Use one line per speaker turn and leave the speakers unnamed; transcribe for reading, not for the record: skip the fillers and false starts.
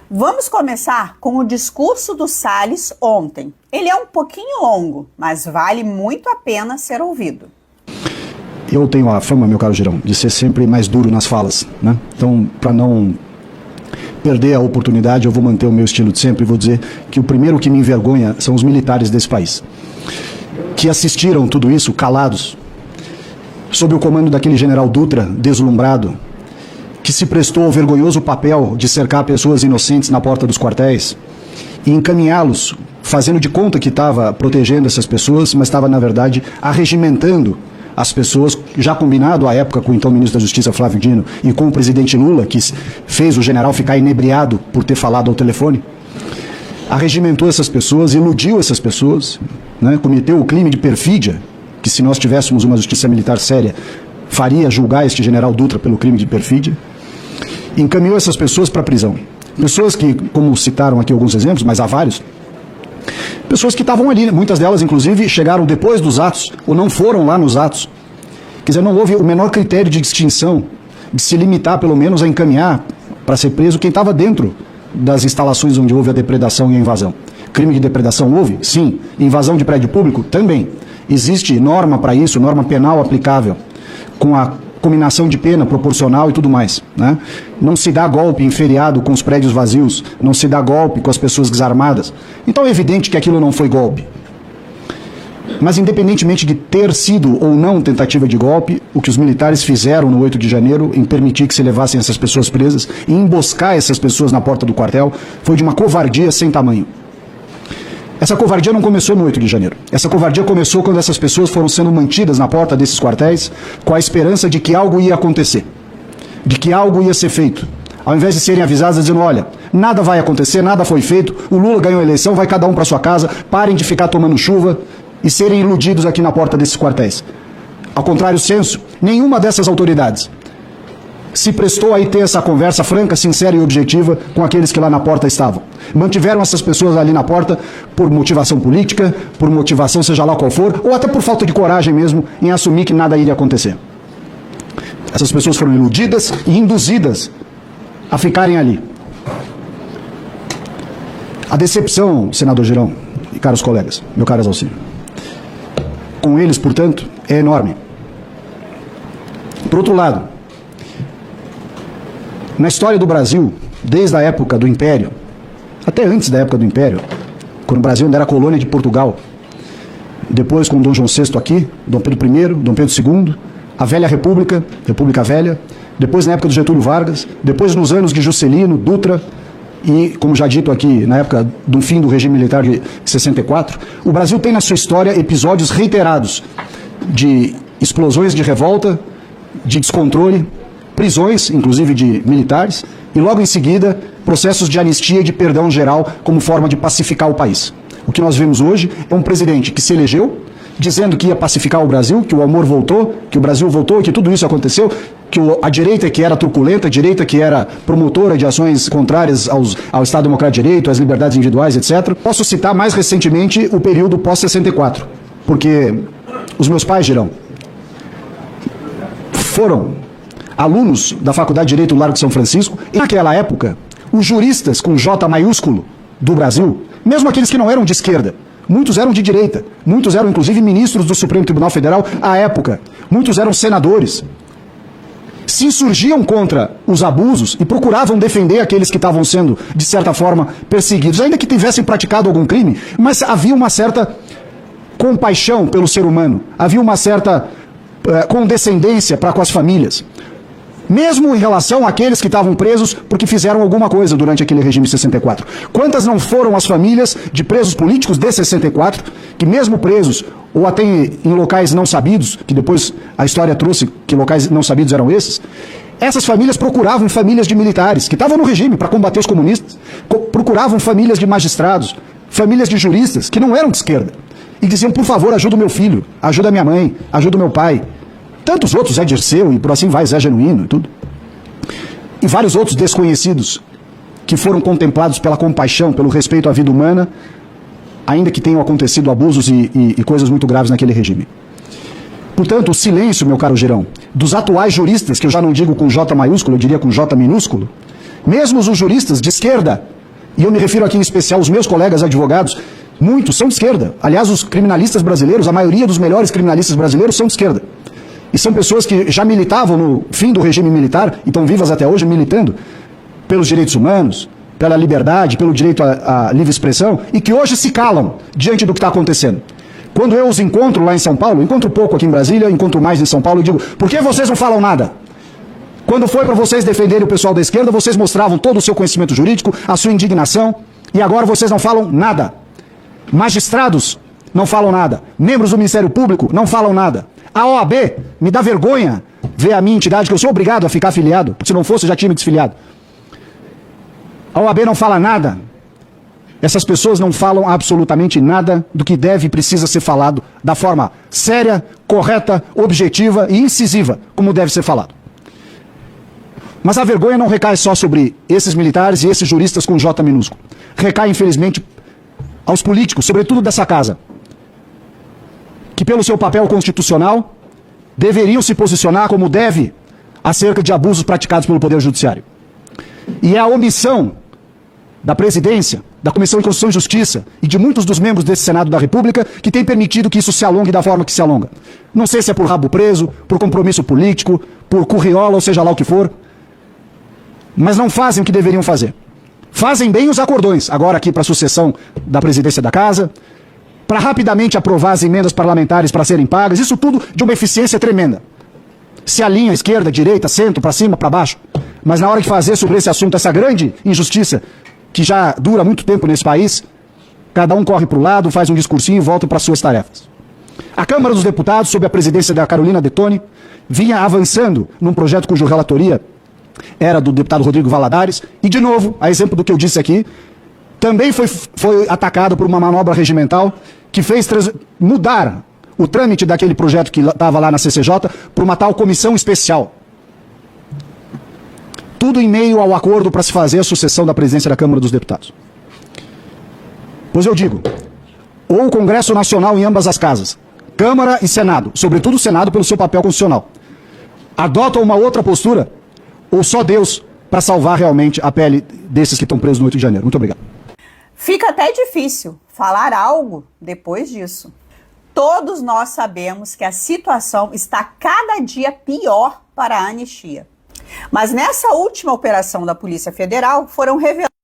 Vamos começar com o discurso do Salles ontem. Ele é um pouquinho longo, mas vale muito a pena ser ouvido.
Eu tenho a fama, meu caro Girão, de ser sempre mais duro nas falas, né? Então, para não perder a oportunidade, eu vou manter o meu estilo de sempre e vou dizer que o primeiro que me envergonha são os militares desse país, que assistiram tudo isso calados, sob o comando daquele general Dutra, deslumbrado, que se prestou ao vergonhoso papel de cercar pessoas inocentes na porta dos quartéis e encaminhá-los, fazendo de conta que estava protegendo essas pessoas, mas estava, na verdade, arregimentando as pessoas, já combinado à época com o então ministro da Justiça, Flávio Dino, e com o presidente Lula, que fez o general ficar inebriado por ter falado ao telefone, arregimentou essas pessoas, iludiu essas pessoas, né, cometeu o crime de perfídia, que se nós tivéssemos uma justiça militar séria, faria julgar este general Dutra pelo crime de perfídia, encaminhou essas pessoas para a prisão. Pessoas que, como citaram aqui alguns exemplos, mas há vários, pessoas que estavam ali, muitas delas, inclusive, chegaram depois dos atos, ou não foram lá nos atos. Quer dizer, não houve o menor critério de distinção, de se limitar, pelo menos, a encaminhar para ser preso quem estava dentro das instalações onde houve a depredação e a invasão. Crime de depredação houve? Sim. Invasão de prédio público? Também. Existe norma para isso, norma penal aplicável, com a combinação de pena proporcional e tudo mais, né? Não se dá golpe em feriado com os prédios vazios, não se dá golpe com as pessoas desarmadas. Então é evidente que aquilo não foi golpe. Mas independentemente de ter sido ou não tentativa de golpe, o que os militares fizeram no 8 de janeiro em permitir que se levassem essas pessoas presas e emboscar essas pessoas na porta do quartel foi de uma covardia sem tamanho. Essa covardia não começou no 8 de janeiro. Essa covardia começou quando essas pessoas foram sendo mantidas na porta desses quartéis com a esperança de que algo ia acontecer, de que algo ia ser feito. Ao invés de serem avisadas dizendo, olha, nada vai acontecer, nada foi feito, o Lula ganhou a eleição, vai cada um para sua casa, parem de ficar tomando chuva e serem iludidos aqui na porta desses quartéis. Ao contrário senso, nenhuma dessas autoridades se prestou a ter essa conversa franca, sincera e objetiva com aqueles que lá na porta estavam. Mantiveram essas pessoas ali na porta por motivação política, por motivação seja lá qual for, ou até por falta de coragem mesmo em assumir que nada iria acontecer. Essas pessoas foram iludidas e induzidas a ficarem ali. A decepção, senador Girão e caros colegas, meu caro Exalcino, com eles, portanto, é enorme. Por outro lado, na história do Brasil, desde a época do Império, até antes da época do Império, quando o Brasil ainda era colônia de Portugal, depois com Dom João VI aqui, Dom Pedro I, Dom Pedro II, a Velha República, República Velha, depois na época do Getúlio Vargas, depois nos anos de Juscelino, Dutra e, como já dito aqui, na época do fim do regime militar de 64, o Brasil tem na sua história episódios reiterados de explosões de revolta, de descontrole, prisões, inclusive de militares, e logo em seguida, processos de anistia e de perdão geral como forma de pacificar o país. O que nós vemos hoje é um presidente que se elegeu, dizendo que ia pacificar o Brasil, que o amor voltou, que o Brasil voltou, que tudo isso aconteceu, que a direita que era truculenta, a direita que era promotora de ações contrárias ao Estado Democrático de Direito, às liberdades individuais, etc. Posso citar mais recentemente o período pós-64, porque os meus pais, Girão, foram alunos da Faculdade de Direito do Largo de São Francisco, e naquela época, os juristas com J maiúsculo do Brasil, mesmo aqueles que não eram de esquerda, muitos eram de direita, muitos eram inclusive ministros do Supremo Tribunal Federal à época, muitos eram senadores, se insurgiam contra os abusos e procuravam defender aqueles que estavam sendo, de certa forma, perseguidos, ainda que tivessem praticado algum crime, mas havia uma certa compaixão pelo ser humano, havia uma certa condescendência para com as famílias. Mesmo em relação àqueles que estavam presos porque fizeram alguma coisa durante aquele regime 64. Quantas não foram as famílias de presos políticos de 64, que mesmo presos, ou até em locais não sabidos, que depois a história trouxe que locais não sabidos eram esses, essas famílias procuravam famílias de militares, que estavam no regime para combater os comunistas, procuravam famílias de magistrados, famílias de juristas, que não eram de esquerda, e diziam, por favor, ajuda o meu filho, ajuda a minha mãe, ajuda o meu pai. Tantos outros, Zé Dirceu e por assim vai, Zé Genuíno e tudo. E vários outros desconhecidos que foram contemplados pela compaixão, pelo respeito à vida humana, ainda que tenham acontecido abusos e coisas muito graves naquele regime. Portanto, o silêncio, meu caro Girão, dos atuais juristas, que eu já não digo com J maiúsculo, eu diria com J minúsculo, mesmo os juristas de esquerda, E eu me refiro aqui em especial aos meus colegas advogados, muitos são de esquerda. Aliás, os criminalistas brasileiros, a maioria dos melhores criminalistas brasileiros são de esquerda. E são pessoas que já militavam no fim do regime militar, e estão vivas até hoje militando pelos direitos humanos, pela liberdade, pelo direito à livre expressão, e que hoje se calam diante do que está acontecendo. Quando eu os encontro lá em São Paulo, encontro pouco aqui em Brasília, encontro mais em São Paulo, e digo, por que vocês não falam nada? Quando foi para vocês defenderem o pessoal da esquerda, vocês mostravam todo o seu conhecimento jurídico, a sua indignação, e agora vocês não falam nada. Magistrados não falam nada. Membros do Ministério Público não falam nada. A OAB, me dá vergonha ver a minha entidade, que eu sou obrigado a ficar afiliado, porque se não fosse eu já tinha me desfiliado. A OAB não fala nada. Essas pessoas não falam absolutamente nada do que deve e precisa ser falado da forma séria, correta, objetiva e incisiva, como deve ser falado. Mas a vergonha não recai só sobre esses militares e esses juristas com J minúsculo. Recai, infelizmente, aos políticos, sobretudo dessa casa, que pelo seu papel constitucional deveriam se posicionar como deve acerca de abusos praticados pelo Poder Judiciário. E é a omissão da presidência, da Comissão de Constituição e Justiça e de muitos dos membros desse Senado da República que tem permitido que isso se alongue da forma que se alonga. Não sei se é por rabo preso, por compromisso político, por curriola, ou seja lá o que for, mas não fazem o que deveriam fazer. Fazem bem os acordões, agora aqui para a sucessão da presidência da Casa, para rapidamente aprovar as emendas parlamentares para serem pagas, isso tudo de uma eficiência tremenda. Se alinha esquerda, direita, centro, para cima, para baixo. Mas na hora de fazer sobre esse assunto, essa grande injustiça, que já dura muito tempo nesse país, cada um corre para o lado, faz um discursinho e volta para suas tarefas. A Câmara dos Deputados, sob a presidência da Carolina Detoni, vinha avançando num projeto cuja relatoria era do deputado Rodrigo Valadares, e de novo, a exemplo do que eu disse aqui, também foi atacado por uma manobra regimental que fez mudar o trâmite daquele projeto que estava lá na CCJ para uma tal comissão especial. Tudo em meio ao acordo para se fazer a sucessão da presidência da Câmara dos Deputados. Pois eu digo, ou o Congresso Nacional em ambas as casas, Câmara e Senado, sobretudo o Senado pelo seu papel constitucional, adota uma outra postura, ou só Deus para salvar realmente a pele desses que estão presos no 8 de janeiro. Muito obrigado.
Fica até difícil falar algo depois disso. Todos nós sabemos que a situação está cada dia pior para a anistia. Mas nessa última operação da Polícia Federal foram reveladas